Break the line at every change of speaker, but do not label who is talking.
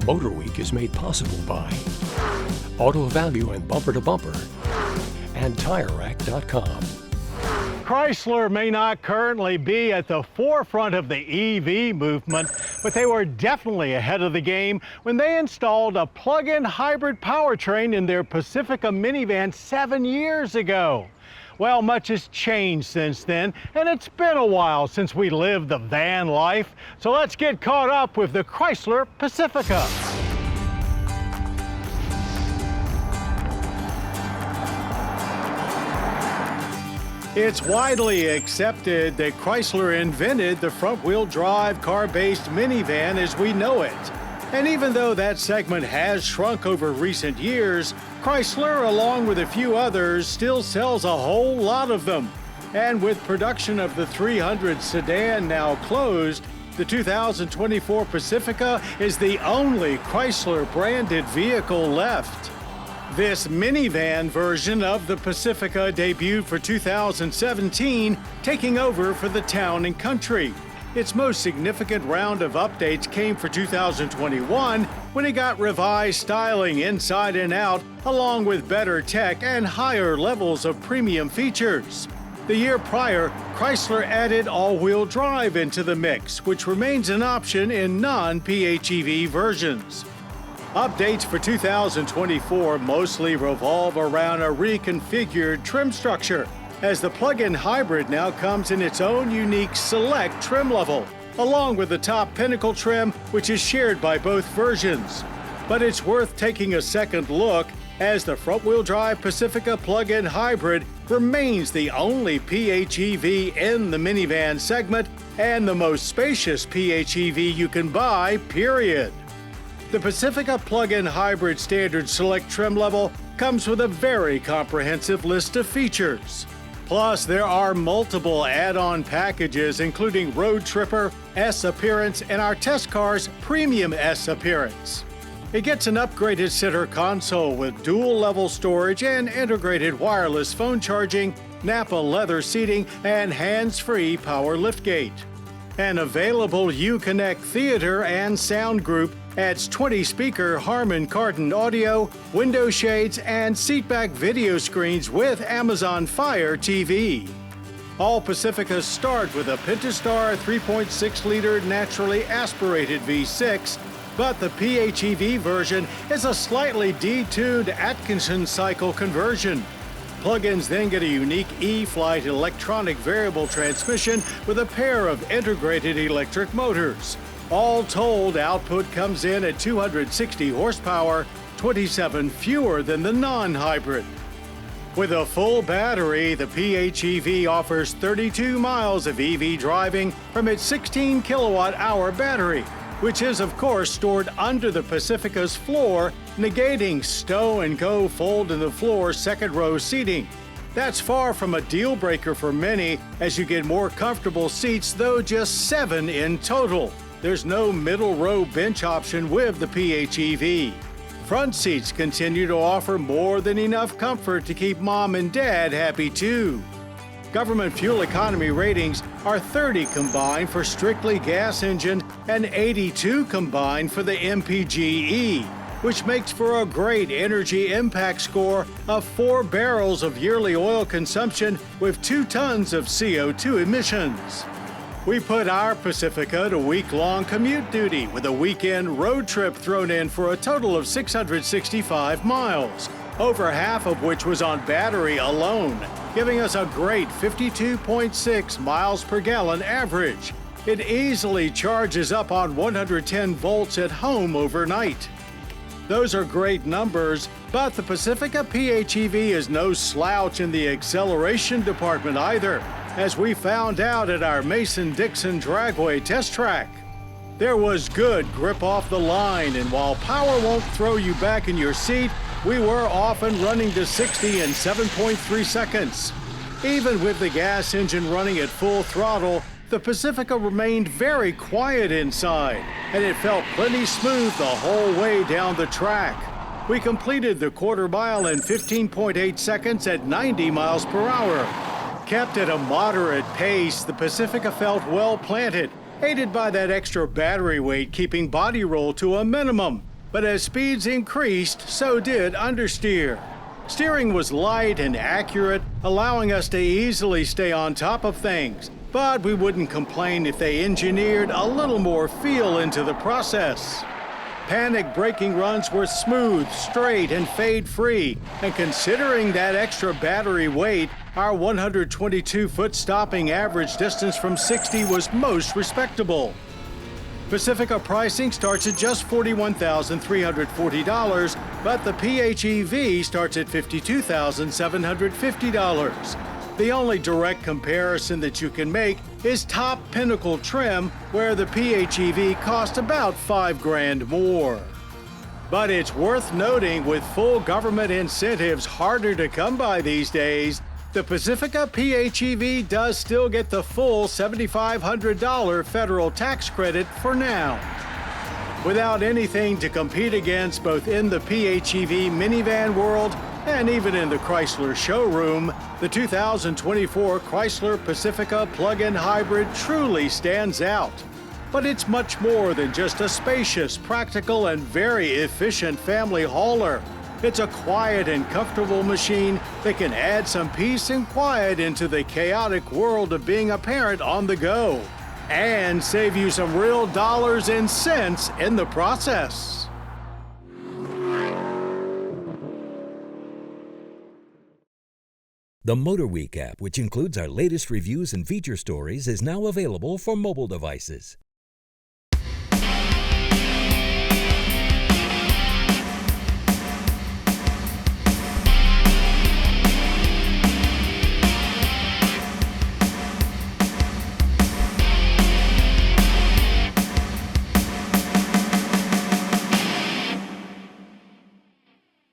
MotorWeek is made possible by Auto Value and Bumper to Bumper and TireRack.com.
Chrysler may not currently be at the forefront of the EV movement, but they were definitely ahead of the game when they installed a plug-in hybrid powertrain in their Pacifica minivan 7 years ago. Well, much has changed since then, and it's been a while since we lived the van life. So let's get caught up with the Chrysler Pacifica. It's widely accepted that Chrysler invented the front-wheel drive car-based minivan as we know it. And even though that segment has shrunk over recent years, Chrysler, along with a few others, still sells a whole lot of them. And with production of the 300 sedan now closed, the 2024 Pacifica is the only Chrysler-branded vehicle left. This minivan version of the Pacifica debuted for 2017, taking over for the town and country. Its most significant round of updates came for 2021 when it got revised styling inside and out, along with better tech and higher levels of premium features. The year prior, Chrysler added all-wheel drive into the mix, which remains an option in non-PHEV versions. Updates for 2024 mostly revolve around a reconfigured trim structure, as the plug-in hybrid now comes in its own unique select trim level, along with the top Pinnacle trim, which is shared by both versions. But it's worth taking a second look, as the front-wheel drive Pacifica plug-in hybrid remains the only PHEV in the minivan segment and the most spacious PHEV you can buy, period. The Pacifica plug-in hybrid standard select trim level comes with a very comprehensive list of features. Plus, there are multiple add-on packages, including Road Tripper, S Appearance, and our test car's Premium S Appearance. It gets an upgraded center console with dual-level storage and integrated wireless phone charging, Napa leather seating, and hands-free power liftgate. An available Uconnect theater and sound group adds 20-speaker Harman Kardon audio, window shades, and seatback video screens with Amazon Fire TV. All Pacificas start with a Pentastar 3.6-liter naturally aspirated V6, but the PHEV version is a slightly detuned Atkinson cycle conversion. Plug-ins then get a unique E-Flight electronic variable transmission with a pair of integrated electric motors. All told, output comes in at 260 horsepower, 27 fewer than the non-hybrid. With a full battery, the PHEV offers 32 miles of EV driving from its 16 kilowatt-hour battery, which is, of course, stored under the Pacifica's floor, negating stow-and-go fold-in-the-floor second-row seating. That's far from a deal-breaker for many, as you get more comfortable seats, though just 7 in total. There's no middle-row bench option with the PHEV. Front seats continue to offer more than enough comfort to keep mom and dad happy, too. Government fuel economy ratings are 30 combined for strictly gas engine and 82 combined for the MPGE, which makes for a great energy impact score of 4 barrels of yearly oil consumption with 2 tons of CO2 emissions. We put our Pacifica to week-long commute duty with a weekend road trip thrown in for a total of 665 miles, over half of which was on battery alone, giving us a great 52.6 miles per gallon average. It easily charges up on 110 volts at home overnight. Those are great numbers, but the Pacifica PHEV is no slouch in the acceleration department either, as we found out at our Mason-Dixon Dragway test track. There was good grip off the line, and while power won't throw you back in your seat, we were off and running to 60 in 7.3 seconds. Even with the gas engine running at full throttle, the Pacifica remained very quiet inside, and it felt plenty smooth the whole way down the track. We completed the quarter mile in 15.8 seconds at 90 miles per hour. Kept at a moderate pace, the Pacifica felt well planted, aided by that extra battery weight keeping body roll to a minimum. But as speeds increased, so did understeer. Steering was light and accurate, allowing us to easily stay on top of things. But we wouldn't complain if they engineered a little more feel into the process. Panic braking runs were smooth, straight, and fade-free. And considering that extra battery weight, our 122-foot stopping average distance from 60 was most respectable. Pacifica pricing starts at just $41,340, but the PHEV starts at $52,750. The only direct comparison that you can make is top Pinnacle trim, where the PHEV cost about $5,000 more. But it's worth noting, with full government incentives harder to come by these days, the Pacifica PHEV does still get the full $7,500 federal tax credit for now. Without anything to compete against both in the PHEV minivan world and even in the Chrysler showroom, the 2024 Chrysler Pacifica plug-in hybrid truly stands out. But it's much more than just a spacious, practical, and very efficient family hauler. It's a quiet and comfortable machine that can add some peace and quiet into the chaotic world of being a parent on the go, and save you some real dollars and cents in the process.
The MotorWeek app, which includes our latest reviews and feature stories, is now available for mobile devices.